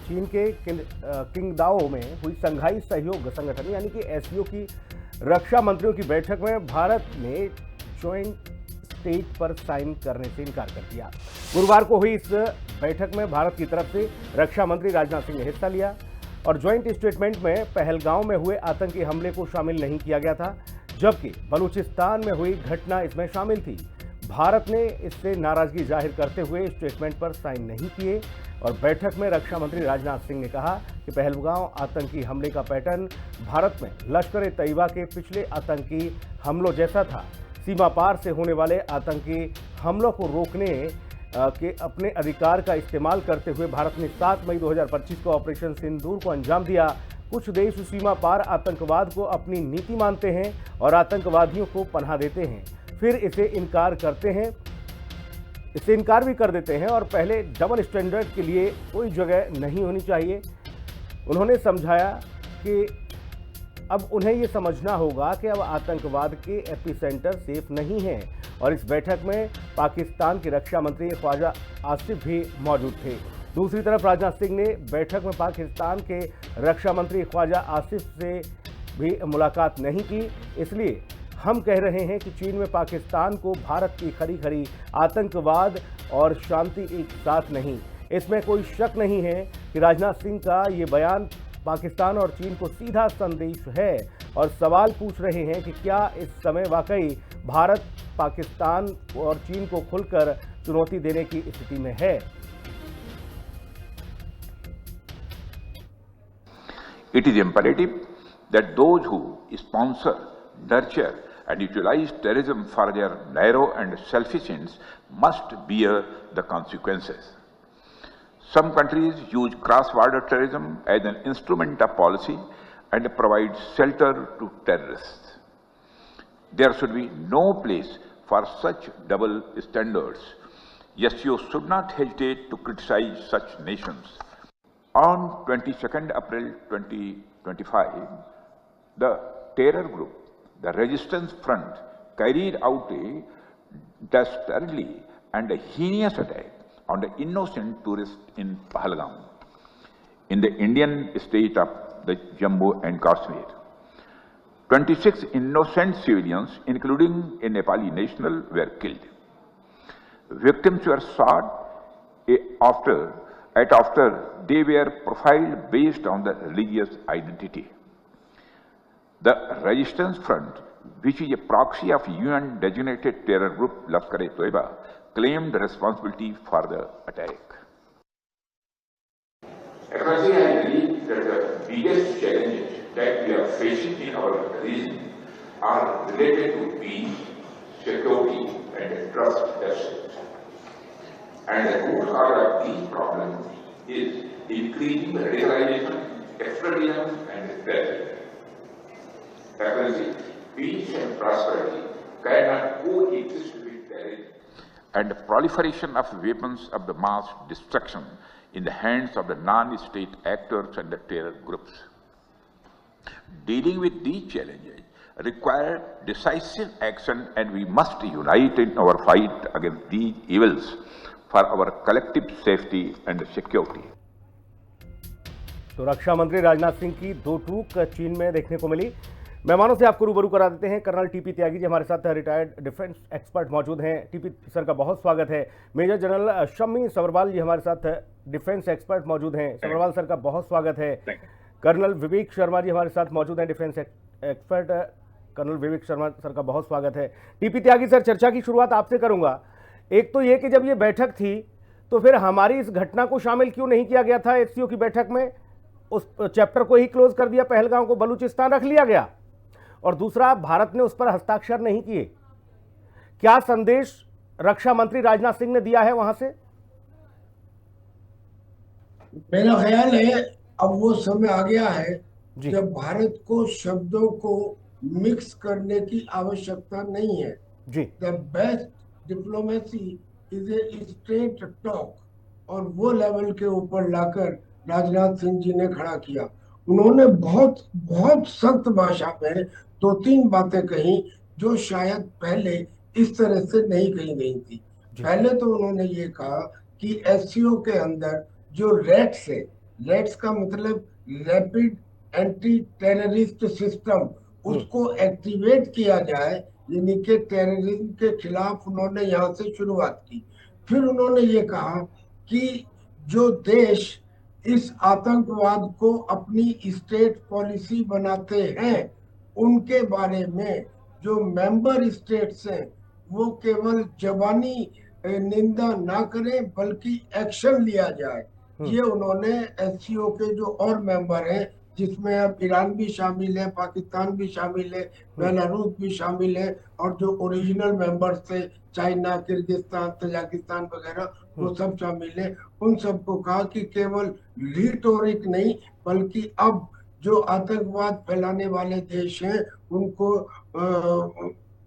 चीन के किंगदाओ में हुई संघाई सहयोग संगठन यानी कि एससीओ की रक्षा मंत्रियों की बैठक में भारत ने ज्वाइंट स्टेट पर साइन करने से इनकार कर दिया। गुरुवार को हुई इस बैठक में भारत की तरफ से रक्षा मंत्री राजनाथ सिंह ने हिस्सा लिया और ज्वाइंट स्टेटमेंट में पहलगांव में हुए आतंकी हमले को शामिल नहीं किया गया था, जबकि बलूचिस्तान में हुई घटना इसमें शामिल थी। भारत ने इससे नाराजगी जाहिर करते हुए स्टेटमेंट पर साइन नहीं किए और बैठक में रक्षा मंत्री राजनाथ सिंह ने कहा कि पहलगांव आतंकी हमले का पैटर्न भारत में लश्कर-ए-तैयबा के पिछले आतंकी हमलों जैसा था। सीमा पार से होने वाले आतंकी हमलों को रोकने के अपने अधिकार का इस्तेमाल करते हुए भारत ने 7 मई 2025 को ऑपरेशन सिंदूर को अंजाम दिया। कुछ देश सीमा पार आतंकवाद को अपनी नीति मानते हैं और आतंकवादियों को पनाह देते हैं, फिर इसे इनकार भी कर देते हैं और पहले डबल स्टैंडर्ड के लिए कोई जगह नहीं होनी चाहिए। उन्होंने समझाया कि अब उन्हें ये समझना होगा कि अब आतंकवाद के एपिसेंटर सेफ नहीं हैं और इस बैठक में पाकिस्तान के रक्षा मंत्री ख्वाजा आसिफ भी मौजूद थे। दूसरी तरफ राजनाथ सिंह ने बैठक में पाकिस्तान के रक्षा मंत्री ख्वाजा आसिफ से भी मुलाकात नहीं की। इसलिए हम कह रहे हैं कि चीन में पाकिस्तान को भारत की खरी आतंकवाद और शांति एक साथ नहीं। इसमें कोई शक नहीं है कि राजनाथ सिंह का ये बयान पाकिस्तान और चीन को सीधा संदेश है और सवाल पूछ रहे हैं कि क्या इस समय वाकई भारत पाकिस्तान और चीन को खुलकर चुनौती देने की स्थिति में है। It is imperative that those who sponsor, nurture and utilize terrorism for their narrow and selfish ends must bear the consequences. Some countries use cross-border terrorism as an instrument of policy and provide shelter to terrorists. There should be no place for such double standards. SCO should not hesitate to criticize such nations. On 22nd April 2025, the terror group, the Resistance Front, carried out a dastardly and heinous attack on the innocent tourists in Pahalgam, in the Indian state of the Jammu and Kashmir. 26 innocent civilians, including a Nepali national, were killed. Victims were shot after they were profiled based on the religious identity. The Resistance Front, which is a proxy of UN-designated terror group Lashkar-e-Taiba, claimed responsibility for the attack. Actually, I believe that the biggest challenges that we are facing in our region are related to peace, security, and trust deficit. And the root cause of these problems is increasing radicalization, extremism, and terrorism. Actually, peace and prosperity cannot coexist with terrorism. And the proliferation of weapons of the mass destruction in the hands of the non-state actors and the terror groups. Dealing with these challenges require decisive action, and we must unite in our fight against these evils for our collective safety and security. तो रक्षा मंत्री राजनाथ सिंह की दो टूक चीन में देखने को मिली। मेहमानों से आपको रूबरू करा देते हैं। कर्नल टीपी त्यागी जी हमारे साथ रिटायर्ड डिफेंस एक्सपर्ट मौजूद हैं। टीपी सर का बहुत स्वागत है। मेजर जनरल शम्मी सब्रवाल जी हमारे साथ डिफेंस एक्सपर्ट मौजूद हैं। सब्रवाल सर का बहुत स्वागत है। कर्नल विवेक शर्मा जी हमारे साथ मौजूद हैं, defence expert. Colonel Vivek Sharma sir का बहुत स्वागत है। टीपी त्यागी सर, चर्चा की शुरुआत आपसे करूंगा। एक तो ये कि जब ये बैठक थी तो फिर हमारी इस घटना को शामिल क्यों नहीं किया गया था एससीओ की बैठक में? उस चैप्टर को ही क्लोज कर दिया, पहलगाम को बलूचिस्तान रख लिया गया। और दूसरा, भारत ने उस पर हस्ताक्षर नहीं किए। क्या संदेश रक्षा मंत्री राजनाथ सिंह ने दिया है वहां से? मेरा ख्याल है अब वो समय आ गया है जब भारत को शब्दों को मिक्स करने की आवश्यकता नहीं है। The best diplomacy is a straight talk, और वो लेवल के ऊपर लाकर राजनाथ सिंह जी ने खड़ा किया। उन्होंने बहुत बहुत सख्त भाषा में दो तीन बातें कही जो शायद पहले इस तरह से नहीं कही गई थी। पहले तो उन्होंने ये कहा कि एससीओ के अंदर जो रेट्स है लेट्स का मतलब रैपिड एंटी टेररिस्ट सिस्टम, उसको एक्टिवेट किया जाए, यानी कि टेररिज्म के खिलाफ उन्होंने यहाँ से शुरुआत की। फिर उन्होंने ये कहा कि जो देश इस आतंकवाद को अपनी स्टेट पॉलिसी बनाते हैं, उनके बारे में जो मेंबर स्टेट्स हैं वो केवल जबानी निंदा ना करें बल्कि एक्शन लिया जाए। ये उन्होंने एससीओ के जो और मेंबर हैं, जिसमें अब ईरान भी शामिल है, पाकिस्तान भी शामिल है, बेलारूस भी शामिल है, और जो ओरिजिनल मेंबर्स थे चाइना, किर्गिस्तान, तजाकिस्तान वगैरह, वो सब शामिल है। उन सबको कहा कि केवल रिटोरिक नहीं बल्कि अब जो आतंकवाद फैलाने वाले देश हैं उनको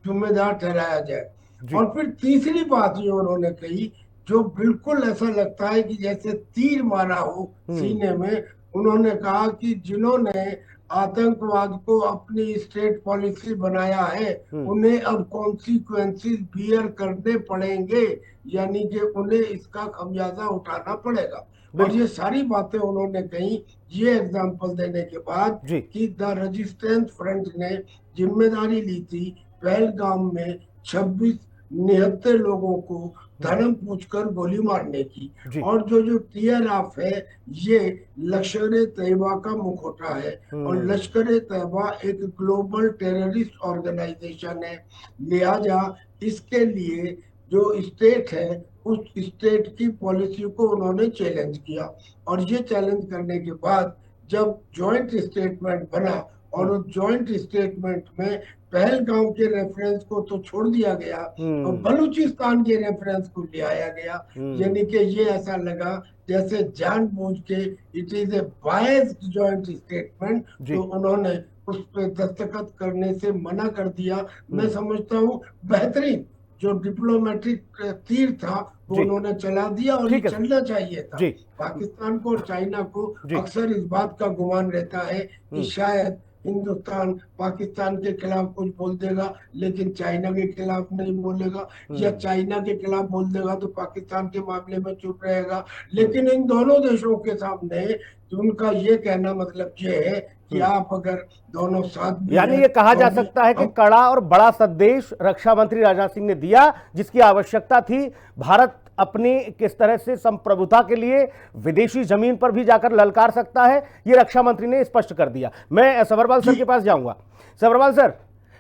जिम्मेदार ठहराया जाए। और फिर तीसरी बात ये उन्होंने कही, जो बिल्कुल ऐसा लगता है कि जैसे तीर मारा हो सीने में, उन्होंने कहा कि जिन्होंने आतंकवाद को अपनी स्टेट पॉलिसी बनाया है उन्हें अब कॉन्सिक्वेंसेस बियर करने पड़ेंगे, यानी कि उन्हें इसका खमियाजा उठाना पड़ेगा। और ये सारी बातें उन्होंने कही ये एग्जाम्पल देने के बाद कि द रेजिस्टेंस फ्रंट ने जिम्मेदारी ली थी पहलगाम में 26 निहत्थे लोगों को धर्म पूछकर गोली मारने की। और जो टीयर ऑफ है ये लश्कर तैयबा का मुखौटा है, और लश्कर तैयबा एक ग्लोबल टेररिस्ट ऑर्गेनाइजेशन है। लिहाजा इसके लिए जो स्टेट है उस स्टेट की पॉलिसी को उन्होंने चैलेंज किया। और ये चैलेंज करने के बाद जब जॉइंट स्टेटमेंट बना, और उस जॉइंट स्टेटमेंट में पहलगाम के रेफरेंस को तो छोड़ दिया गया और बलूचिस्तान के रेफरेंस को ले आया गया, यानी कि ये ऐसा लगा जैसे जानबूझ के it is a biased joint statement, तो उन्होंने उस पर दस्तखत करने से मना कर दिया। मैं समझता हूँ बेहतरीन जो डिप्लोमेटिक तीर था वो उन्होंने चला दिया, और ये चलना चाहिए था। पाकिस्तान को और चाइना को अक्सर इस बात का गुमान रहता है कि शायद हिंदुस्तान पाकिस्तान के खिलाफ कुछ बोल देगा लेकिन चाइना के खिलाफ नहीं बोलेगा, या चाइना के खिलाफ बोल देगा तो पाकिस्तान के मामले में चुप रहेगा। लेकिन इन दोनों देशों के सामने उनका ये कहना मतलब ये है कि आप अगर दोनों साथ, यानी ये कहा जा सकता है कि कड़ा और बड़ा संदेश रक्षा मंत्री राजनाथ सिंह ने दिया जिसकी आवश्यकता थी। भारत अपनी किस तरह से संप्रभुता के लिए विदेशी जमीन पर भी जाकर ललकार सकता है, ये रक्षा मंत्री ने स्पष्ट कर दिया। मैं सभरवाल सर के पास जाऊंगा। सभरवाल सर,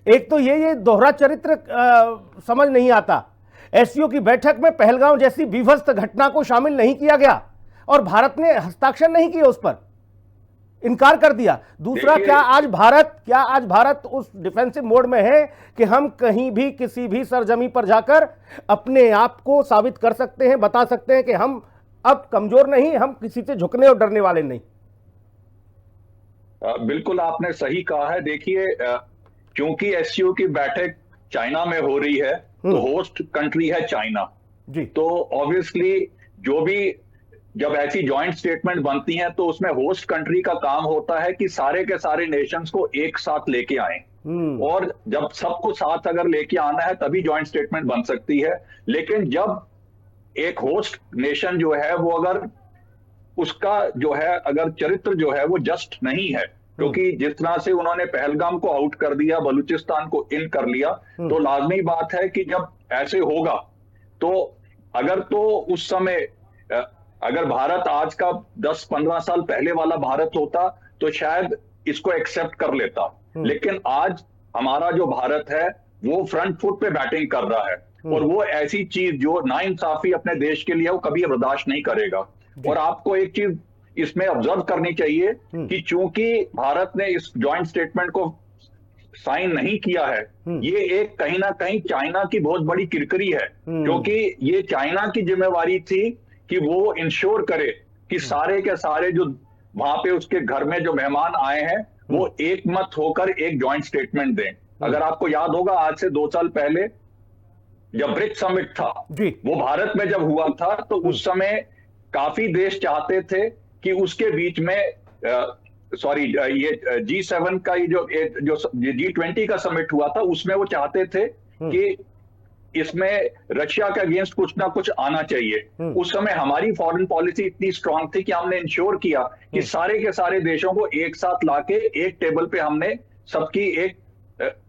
एक तो ये दोहरा चरित्र समझ नहीं आता। एससीओ की बैठक में पहलगाम जैसी विध्वंसक घटना को शामिल नहीं किया गया और भारत ने हस्ताक्षर नहीं किए, उस पर इनकार कर दिया। दूसरा, क्या आज भारत उस डिफेंसिव मोड में है कि हम कहीं भी किसी भी सरजमी पर जाकर अपने आप को साबित कर सकते हैं, बता सकते हैं कि हम अब कमजोर नहीं, हम किसी से झुकने और डरने वाले नहीं? बिल्कुल आपने सही कहा है। देखिए, क्योंकि एससीओ की बैठक चाइना में हो रही है तो होस्ट कंट्री है चाइना जी, तो ऑब्वियसली जो भी जब ऐसी जॉइंट स्टेटमेंट बनती हैं तो उसमें होस्ट कंट्री का काम होता है कि सारे के सारे नेशंस को एक साथ लेके आए, और जब सबको साथ अगर लेके आना है तभी जॉइंट स्टेटमेंट बन सकती है। लेकिन जब एक होस्ट नेशन जो है वो अगर उसका जो है अगर चरित्र जो है वो जस्ट नहीं है, क्योंकि जिस तरह से उन्होंने पहलगाम को आउट कर दिया, बलूचिस्तान को इन कर लिया, तो लाजमी बात है कि जब ऐसे होगा तो अगर तो उस समय अगर भारत आज का 10-15 साल पहले वाला भारत होता तो शायद इसको एक्सेप्ट कर लेता। लेकिन आज हमारा जो भारत है वो फ्रंट फुट पे बैटिंग कर रहा है, और वो ऐसी चीज जो नाइंसाफी अपने देश के लिए वो कभी बर्दाश्त नहीं करेगा। और आपको एक चीज इसमें ऑब्जर्व करनी चाहिए कि चूंकि भारत ने इस जॉइंट स्टेटमेंट को साइन नहीं किया है, ये एक कहीं ना कहीं चाइना की बहुत बड़ी किरकिरी है, क्योंकि ये चाइना की जिम्मेवारी थी कि वो इंश्योर करे कि सारे के सारे जो वहां पे उसके घर में जो मेहमान आए हैं वो एक मत होकर एक जॉइंट स्टेटमेंट दें। अगर आपको याद होगा, आज से 2 साल पहले जब ब्रिक्स समिट था वो भारत में जब हुआ था तो उस समय काफी देश चाहते थे कि उसके बीच में ये G7 का जो G20 का समिट हुआ था उसमें वो चाहते थे कि इसमें रशिया के अगेंस्ट कुछ ना कुछ आना चाहिए। उस समय हमारी फॉरेन पॉलिसी इतनी स्ट्रांग थी कि हमने इंश्योर किया कि सारे के सारे देशों को एक साथ लाके एक टेबल पे हमने सबकी एक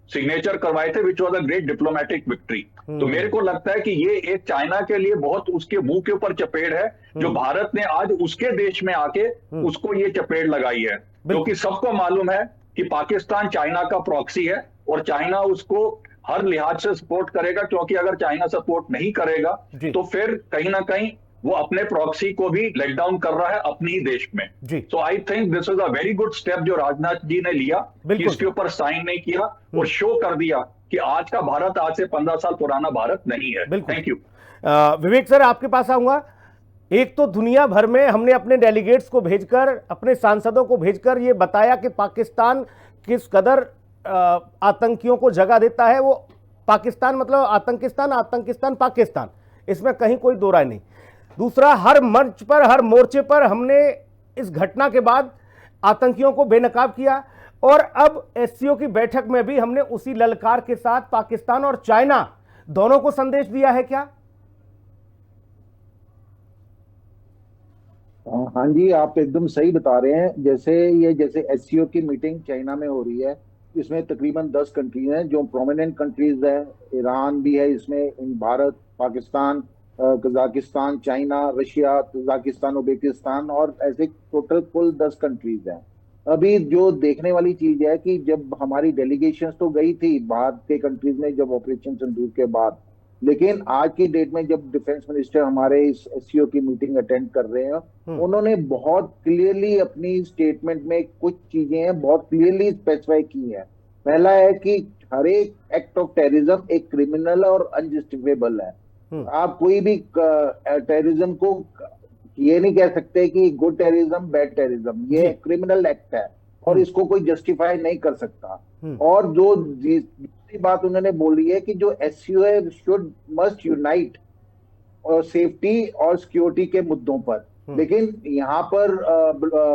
सिग्नेचर करवाए थे, which was a great diplomatic victory. तो मेरे को लगता है कि ये एक चाइना के लिए बहुत उसके मुंह के ऊपर चपेट है, जो भारत ने आज उसके देश में आके उसको ये चपेट लगाई है, क्योंकि सबको मालूम है कि पाकिस्तान चाइना का प्रॉक्सी है और चाइना उसको हर लिहाज से सपोर्ट करेगा, क्योंकि अगर चाइना सपोर्ट नहीं करेगा तो फिर कहीं ना कहीं वो अपने प्रॉक्सी को भी लेट डाउन कर रहा है अपने ही देश में। So I think this is a very good step जो राजनाथ जी ने लिया, कि इसके ऊपर साइन नहीं किया और शो कर दिया कि आज का भारत आज से 15 साल पुराना भारत नहीं है। Thank you. विवेक सर, आपके पास आऊंगा। एक तो दुनिया भर में हमने अपने डेलीगेट्स को भेजकर, अपने सांसदों को भेजकर ये बताया कि पाकिस्तान किस कदर आतंकियों को जगह देता है। वो पाकिस्तान मतलब आतंकिस्तान, आतंकिस्तान पाकिस्तान, इसमें कहीं कोई दो राय नहीं। दूसरा, हर मंच पर, हर मोर्चे पर हमने इस घटना के बाद आतंकियों को बेनकाब किया, और अब एससीओ की बैठक में भी हमने उसी ललकार के साथ पाकिस्तान और चाइना दोनों को संदेश दिया है क्या? हाँ जी, आप एकदम सही बता रहे हैं। जैसे एससीओ की मीटिंग चाइना में हो रही है, इसमें तकरीबन 10 कंट्रीज हैं जो प्रोमिनेंट कंट्रीज हैं। ईरान भी है इसमें, Bharat, Pakistan, Kazakhstan, China, Russia, Tajikistan, Uzbekistan, और ऐसे टोटल कुल 10 कंट्रीज हैं। अभी जो देखने वाली चीज है कि जब हमारी डेलीगेशंस तो गई थी बाहर के कंट्रीज में जब ऑपरेशन सिंदूर के बाद, लेकिन आज की डेट में जब डिफेंस मिनिस्टर हमारे इस एससीओ की मीटिंग अटेंड कर रहे हैं, उन्होंने बहुत क्लियरली अपनी स्टेटमेंट में कुछ चीजें हैं बहुत क्लियरली स्पेसिफाई की हैं। पहला है कि हर एक एक्ट ऑफ टेररिज्म एक क्रिमिनल और अनजस्टिफिकेबल है। आप कोई भी टेररिज्म को ये नहीं कह सकते कि गुड टेररिज्म, बैड टेररिज्म, ये क्रिमिनल एक्ट है और इसको कोई जस्टिफाई नहीं कर सकता। और जो दूसरी बात उन्होंने बोली है कि जो एससीओ है शुड मस्ट यूनाइट और सेफ्टी और सिक्योरिटी के मुद्दों पर, लेकिन यहाँ पर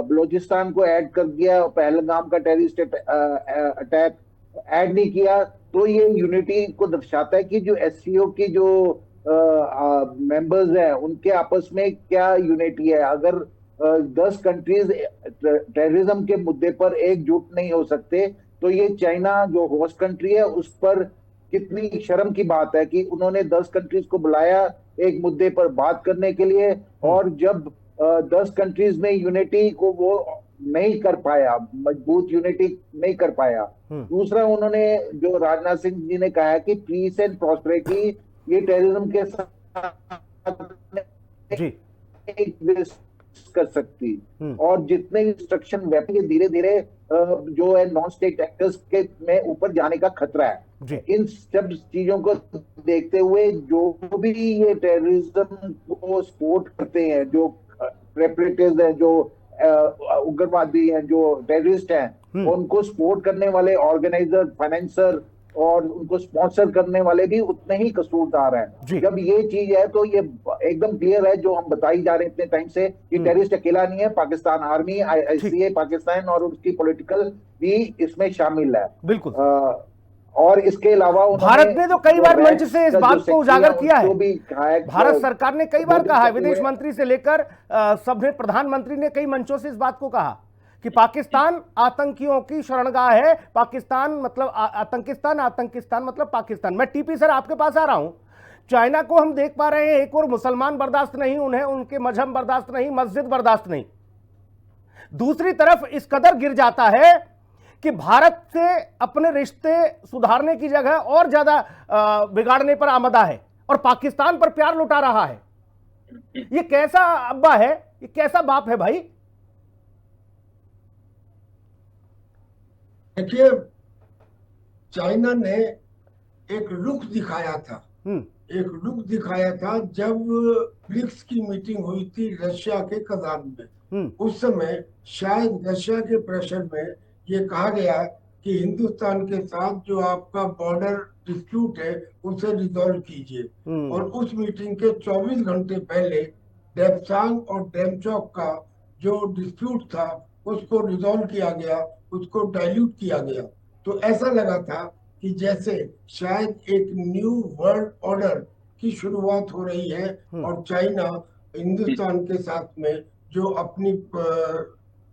बलूचिस्तान को ऐड कर दिया, पहलगाम का टेररिस्ट अटैक ऐड नहीं किया। तो ये यूनिटी को दर्शाता है कि जो एससीओ की जो मेंबर्स हैं उनके आपस में क्या यूनिटी है। अगर 10 कंट्रीज टेररिज्म के मुद्दे पर एकजुट नहीं हो सकते, तो ये चाइना जो होस्ट कंट्री है उस पर कितनी शर्म की बात है कि उन्होंने 10 कंट्रीज को बुलाया एक मुद्दे पर बात करने के लिए, और जब 10 कंट्रीज में यूनिटी को वो नहीं कर पाया, मजबूत यूनिटी नहीं कर पाया। दूसरा, उन्होंने जो राजनाथ सिंह जी ने कहा है कि पीस एंड प्रॉस्पेरिटी ये टेररिज्म के साथ कर सकती, और जितने इंस्ट्रक्शन वेपन धीरे धीरे जो है नॉन स्टेट एक्टर्स के में ऊपर जाने का खतरा है। इन सब चीजों को देखते हुए जो भी ये टेररिज्म को सपोर्ट करते हैं, जो प्रेपरेटर्स हैं, जो उग्रवादी हैं, जो टेररिस्ट हैं, उनको सपोर्ट करने वाले ऑर्गेनाइजर, फाइनेंसर और उनको स्पॉन्सर करने वाले भी उतने ही कसूरदार हैं। जब ये चीज है तो ये एकदम क्लियर है जो हम बताई जा रहे हैं इतने टाइम से कि टेररिस्ट अकेला नहीं है, पाकिस्तान आर्मी, आईसीए पाकिस्तान और उसकी पॉलिटिकल भी इसमें शामिल है। बिल्कुल। और इसके अलावा भारत ने तो कई बार मंच से इस बात को उजागर किया है। भारत सरकार ने कई बार कहा है, विदेश मंत्री से लेकर सबने, प्रधानमंत्री ने कई मंचों से इस बात को कहा कि पाकिस्तान आतंकियों की शरणगाह है। पाकिस्तान मतलब आतंकिस्तान, आतंकिस्तान मतलब पाकिस्तान। मैं टीपी सर आपके पास आ रहा हूं। चाइना को हम देख पा रहे हैं, एक और मुसलमान बर्दाश्त नहीं, उन्हें उनके मजहब बर्दाश्त नहीं, मस्जिद बर्दाश्त नहीं। दूसरी तरफ इस कदर गिर जाता है कि भारत से अपने रिश्ते सुधारने की जगह और ज्यादा बिगाड़ने पर आमदा है और पाकिस्तान पर प्यार लुटा रहा है। ये कैसा अब्बा है, ये कैसा बाप है भाई? देखिए, चाइना ने एक रुख दिखाया था, जब ब्रिक्स की मीटिंग हुई थी रशिया के कजान में। उस समय शायद रशिया के प्रेशर में ये कहा गया कि हिंदुस्तान के साथ जो आपका बॉर्डर डिस्प्यूट है उसे रिजॉल्व कीजिए। और उस मीटिंग के 24 घंटे पहले डेप्सांग और डेमचौक का जो डिस्प्यूट था उसको रिजॉल्व किया गया, उसको डाइल्यूट किया गया। तो ऐसा लगा था कि जैसे शायद एक न्यू वर्ल्ड ऑर्डर की शुरुआत हो रही है और चाइना हिंदुस्तान के साथ में जो अपनी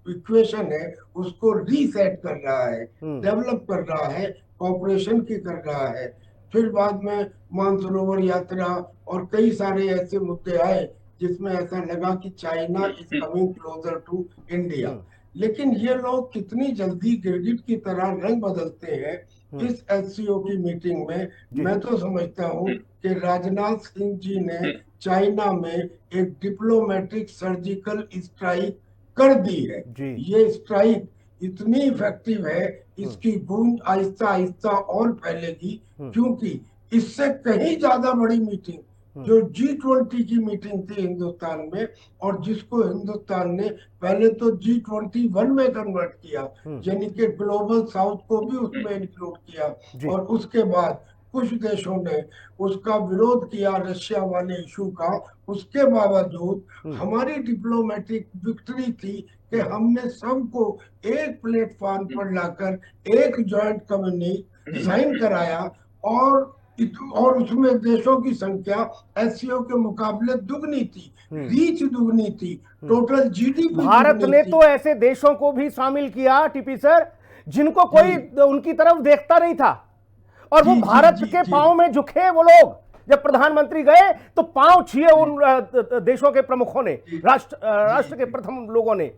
इक्वेशन है उसको रीसेट कर रहा है, डेवलप कर रहा है, कॉपरेशन की कर रहा है। फिर बाद में मानसरोवर यात्रा और कई सारे ऐसे मुद्दे आए जिसमें ऐसा लगा कि China is coming closer to India. लेकिन ये लोग कितनी जल्दी गिरगिट की तरह रंग बदलते हैं इस एससीओ की मीटिंग में। मैं तो समझता हूँ कि राजनाथ सिंह जी ने चाइना में एक डिप्लोमेटिक सर्जिकल स्ट्राइक कर दी है। ये स्ट्राइक इतनी इफेक्टिव है, इसकी गूंज आहिस्ता आहिस्ता और फैलेगी, क्योंकि इससे कहीं ज्यादा बड़ी मीटिंग जो G20 की मीटिंग थी हिंदुस्तान में, और जिसको हिंदुस्तान ने पहले तो G21 में कन्वर्ट किया, यानी कि ग्लोबल साउथ को भी उसमें इंक्लूड किया, और उसके बाद कुछ देशों ने उसका विरोध किया रशिया वाले इशू का। उसके बावजूद हमारी डिप्लोमेटिक विक्ट्री थी कि हमने सबको एक प्लेटफॉर्म पर लाकर एक जॉइंट कम्युनिके साइन कराया, और उसमें देशों की संख्या एससीओ के मुकाबले दुगनी थी, रीच दुगनी थी, टोटल जीडीपी। भारत ने तो ऐसे देशों को भी शामिल किया टीपी सर जिनको कोई उनकी तरफ देखता नहीं था, और वो भारत के पांव में झुके। वो लोग जब प्रधानमंत्री गए तो पांव छुए उन देशों के प्रमुखों ने, राष्ट्र के प्रथम लोगों ने।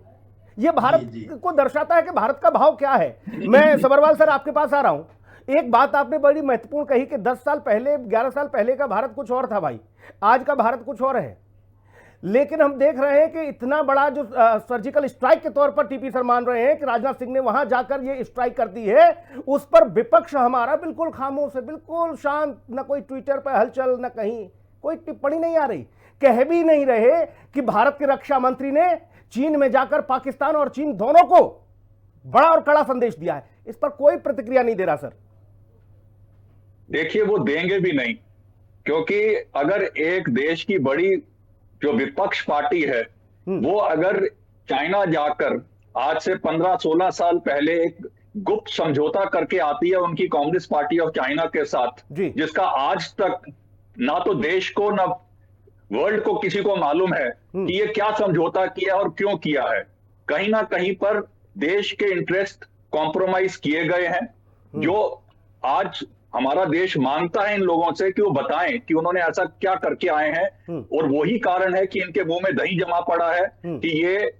ये भारत को दर्शाता है कि भारत का भाव क्या है। मैं सबरवाल सर आपके पास आ रहा हूं। एक बात आपने बड़ी महत्वपूर्ण कही कि 10 साल पहले 11 साल पहले का भारत कुछ और था भाई, आज का भारत कुछ और है। लेकिन हम देख रहे हैं कि इतना बड़ा जो सर्जिकल स्ट्राइक के तौर पर टीपी सर मान रहे हैं कि राजनाथ सिंह ने वहां जाकर ये स्ट्राइक कर दी है, उस पर विपक्ष हमारा बिल्कुल खामोश है, बिल्कुल शांत। न कोई ट्विटर पर हलचल, न कहीं कोई टिप्पणी नहीं आ रही। कह भी नहीं रहे कि भारत के रक्षा मंत्री ने चीन में जाकर पाकिस्तान और चीन दोनों को बड़ा और कड़ा संदेश दिया है। इस पर कोई प्रतिक्रिया नहीं दे रहा सर। देखिए, वो देंगे भी नहीं, क्योंकि अगर एक देश की बड़ी जो विपक्ष पार्टी है वो अगर चाइना जाकर आज से 15-16 साल पहले एक गुप्त समझौता करके आती है उनकी कांग्रेस पार्टी ऑफ चाइना के साथ, जिसका आज तक ना तो देश को ना वर्ल्ड को किसी को मालूम है कि ये क्या समझौता किया और क्यों किया है। कहीं ना कहीं पर देश के इंटरेस्ट कॉम्प्रोमाइज किए गए हैं, जो आज हमारा देश मांगता है इन लोगों से कि वो बताएं कि उन्होंने ऐसा क्या करके आए हैं। और वही कारण है कि इनके मुंह में दही जमा पड़ा है कि ये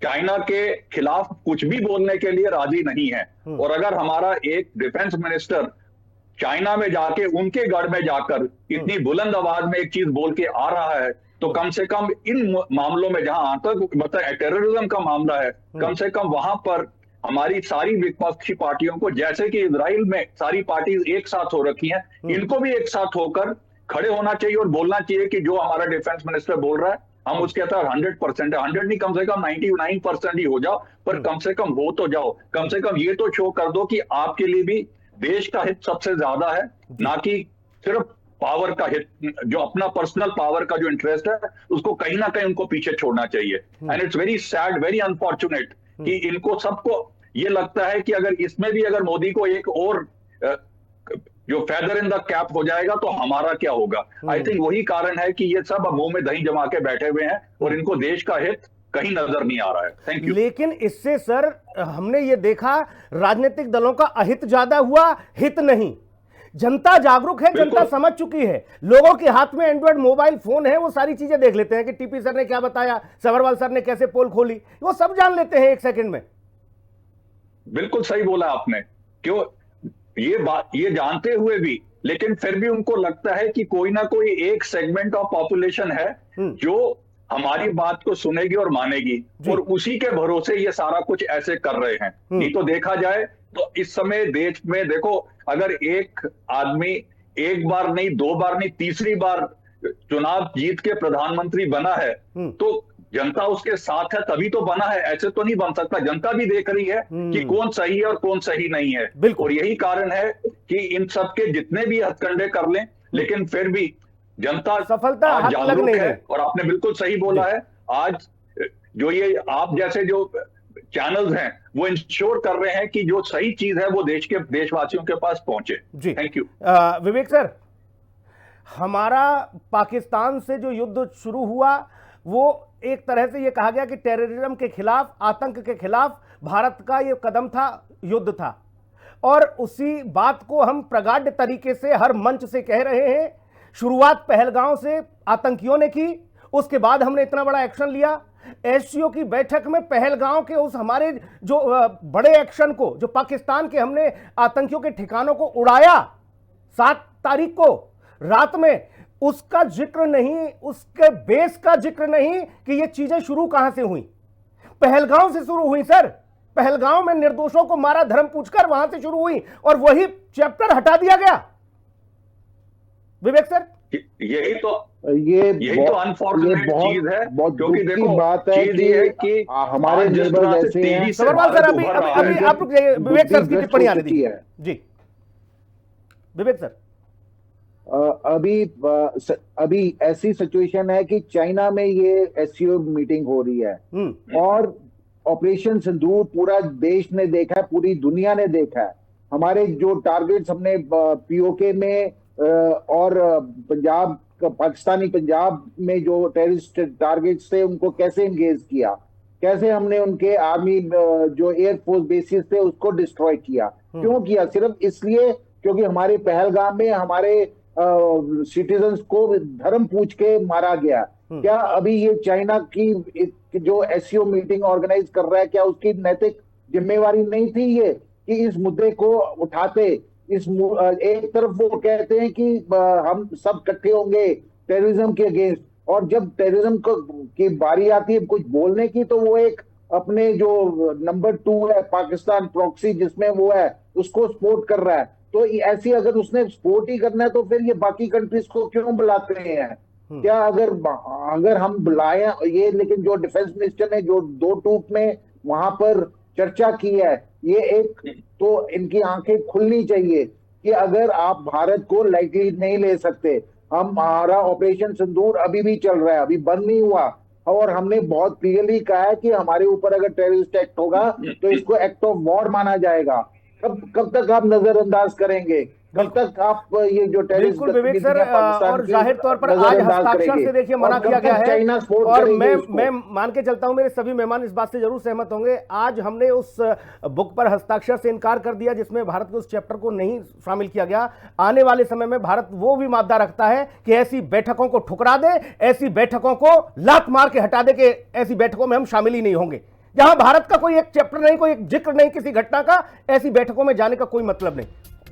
चाइना के खिलाफ कुछ भी बोलने के लिए राजी नहीं है। और अगर हमारा एक डिफेंस मिनिस्टर चाइना में जाके उनके गढ़ में जाकर इतनी बुलंद आवाज में एक चीज बोल के आ रहा है, तो कम से कम इन मामलों में जहां आतंक टेररिज्म का मामला है, कम से कम वहां पर हमारी सारी विपक्षी पार्टियों को, जैसे कि इजराइल में सारी पार्टीज एक साथ हो रखी हैं, इनको भी एक साथ होकर खड़े होना चाहिए और बोलना चाहिए कि जो हमारा डिफेंस मिनिस्टर बोल रहा है हम उसके साथ 100% है, 100 नहीं कम से कम 99% ही हो जाओ, पर कम से कम हो तो जाओ। कम से कम ये तो शो कर दो कि आपके लिए भी देश का हित सबसे ज्यादा है, ना कि सिर्फ पावर का हित, जो अपना पर्सनल पावर का जो इंटरेस्ट है उसको कहीं ना कहीं उनको पीछे छोड़ना चाहिए। And it's very sad, very unfortunate कि इनको सबको ये लगता है कि अगर इसमें भी अगर मोदी को एक और जो फेदर इन द कैप हो जाएगा तो हमारा क्या होगा। आई थिंक वही कारण है कि ये सब मुंह में दही जमा के बैठे हुए हैं और इनको देश का हित कहीं नजर नहीं आ रहा है। Thank you. लेकिन इससे सर हमने ये देखा राजनीतिक दलों का अहित ज्यादा हुआ, हित नहीं। जनता जागरूक है, जनता समझ चुकी है, लोगों के हाथ में एंड्रॉइड मोबाइल फोन है, वो सारी चीजें देख लेते हैं कि टीपी सर ने क्या बताया, सबरवाल सर ने कैसे पोल खोली, वो सब जान लेते हैं एक सेकंड में। बिल्कुल सही बोला आपने। क्यों ये जानते हुए भी, लेकिन फिर भी उनको लगता है कि कोई ना कोई एक सेगमेंट ऑफ पॉपुलेशन है जो हमारी बात को सुनेगी और मानेगी, और उसी के भरोसे ये सारा कुछ ऐसे कर रहे हैं। नहीं तो देखा जाए तो इस समय देश में देखो, अगर एक आदमी एक बार नहीं, दो बार नहीं, तीसरी बार चुनाव जीत के प्रधानमंत्री बना है तो जनता उसके साथ है, तभी तो बना है, ऐसे तो नहीं बन सकता। जनता भी देख रही है कि कौन सही है और कौन सही नहीं है। और यही कारण है कि इन सब के जितने भी हथकंडे कर लें, लेकिन फिर भी जनता सफलता आज जागरूक है। और आपने बिल्कुल सही बोला है, आज जो ये आप जैसे जो चैनल्स हैं वो इंश्योर कर रहे हैं कि जो सही चीज है वो देश के देशवासियों के पास पहुंचे। जी थैंक यू। विवेक सर, हमारा पाकिस्तान से जो युद्ध शुरू हुआ वो एक तरह से ये कहा गया कि टेररिज्म के खिलाफ, आतंक के खिलाफ भारत का ये कदम था, युद्ध था, और उसी बात को हम प्रगाढ़ तरीके से हर मंच से कह रहे हैं। शुरुआत पहलगांव से आतंकियों ने की, उसके बाद हमने इतना बड़ा एक्शन लिया। एससीओ की बैठक में पहलगांव के उस हमारे जो बड़े एक्शन को, जो पाकिस्तान के हमने आतंकियों के ठिकानों को उड़ाया 7 तारीख को रात में, उसका जिक्र नहीं, उसके बेस का जिक्र नहीं कि ये चीजें शुरू कहां से हुई। पहलगांव से शुरू हुई सर, पहलगांव में निर्दोषों को मारा धर्म पूछकर, वहां से शुरू हुई और वही चैप्टर हटा दिया गया। विवेक सर, यही तो अनफॉर्चुनेट चीज है, क्योंकि देखो बात है कि हमारे नेबर ऐसे हैं। सवाल सर, अभी आप रुक जाइए, विवेक सर की टिप्पणी आने दीजिए। जी विवेक सर, अभी ऐसी सिचुएशन है कि चाइना में ये एससीओ मीटिंग हो रही है और ऑपरेशन सिंदूर पूरा देश ने देखा है, पूरी दुनिया ने देखा है। हमारे जो टारगेट्स हमने पीओके में और पंजाब, पाकिस्तानी पंजाब में जो टेररिस्ट टारगेट्स थे उनको कैसे एंगेज किया, कैसे हमने उनके आर्मी जो एयरफोर्स बेसिस थे उसको डिस्ट्रॉय किया। क्यों किया? सिर्फ इसलिए क्योंकि हमारे पहलगाम में हमारे सिटीजन्स को धर्म पूछ के मारा गया। क्या अभी ये चाइना की जो एससीओ मीटिंग ऑर्गेनाइज कर रहा है, क्या उसकी नैतिक जिम्मेवारी नहीं थी ये कि इस मुद्दे को उठाते? एक तरफ वो कहते हैं कि हम सब इकट्ठे होंगे टेररिज्म के अगेंस्ट, और जब टेररिज्म की बारी आती है कुछ बोलने की तो वो एक अपने जो नंबर 2 है पाकिस्तान प्रॉक्सी जिसमें वो है उसको सपोर्ट कर रहा है। तो ऐसी अगर उसने सपोर्ट ही करना है तो फिर ये बाकी कंट्रीज को क्यों बुलाते हैं? क्या अगर हम बुलाए ये, लेकिन जो डिफेंस मिनिस्टर ने जो 2 टूक में वहां पर चर्चा की है, ये एक तो इनकी आंखें खुलनी चाहिए कि अगर आप भारत को लाइटली नहीं ले सकते। हमारा ऑपरेशन सिंदूर अभी भी चल रहा है, अभी बंद नहीं हुआ, और हमने बहुत क्लियरली कहा है कि हमारे ऊपर अगर टेररिस्ट एक्ट होगा तो इसको एक्ट ऑफ वॉर माना जाएगा। कब तक आप नजरअंदाज करेंगे? कब तक आप ये जो टेररिस्ट? बिल्कुल विवेक सर, और जाहिर तौर पर आज हस्ताक्षर से देखिए मना किया गया है, और मैं मान के चलता हूं मेरे सभी मेहमान इस बात से जरूर सहमत होंगे। आज हमने उस बुक पर हस्ताक्षर से इनकार कर दिया जिसमें भारत के उस चैप्टर को नहीं शामिल किया गया। आने वाले समय में भारत वो भी मादा रखता है कि ऐसी बैठकों को ठुकरा दे, ऐसी बैठकों को लात मार के हटा दे कि ऐसी बैठकों में हम शामिल ही नहीं होंगे। जहां भारत का कोई एक चैप्टर नहीं, कोई एक जिक्र नहीं किसी घटना का, ऐसी बैठकों में जाने का कोई मतलब नहीं।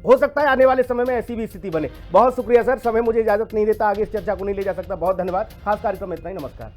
हो सकता है आने वाले समय में ऐसी भी स्थिति बने। बहुत शुक्रिया सर, समय मुझे इजाजत नहीं देता, आगे इस चर्चा को नहीं ले जा सकता। बहुत धन्यवाद। खास कार्यक्रम में इतना ही, नमस्कार।